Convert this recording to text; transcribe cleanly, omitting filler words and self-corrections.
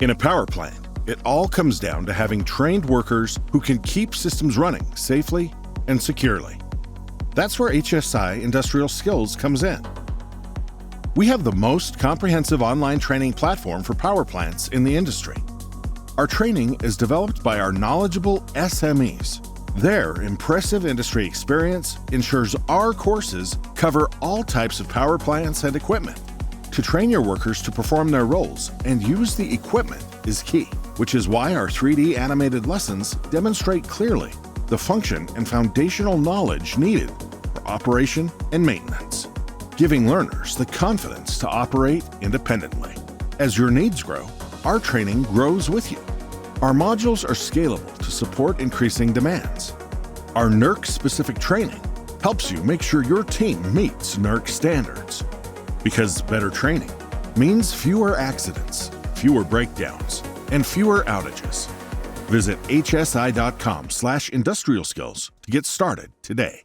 In a power plant, it all comes down to having trained workers who can keep systems running safely and securely. That's where HSI Industrial Skills comes in. We have the most comprehensive online training platform for power plants in the industry. Our training is developed by our knowledgeable SMEs. Their impressive industry experience ensures our courses cover all types of power plants and equipment. To train your workers to perform their roles and use the equipment is key, which is why our 3D animated lessons demonstrate clearly the function and foundational knowledge needed for operation and maintenance, giving learners the confidence to operate independently. As your needs grow, our training grows with you. Our modules are scalable to support increasing demands. Our NERC-specific training helps you make sure your team meets NERC standards. Because better training means fewer accidents, fewer breakdowns, and fewer outages. Visit hsi.com/industrial skills to get started today.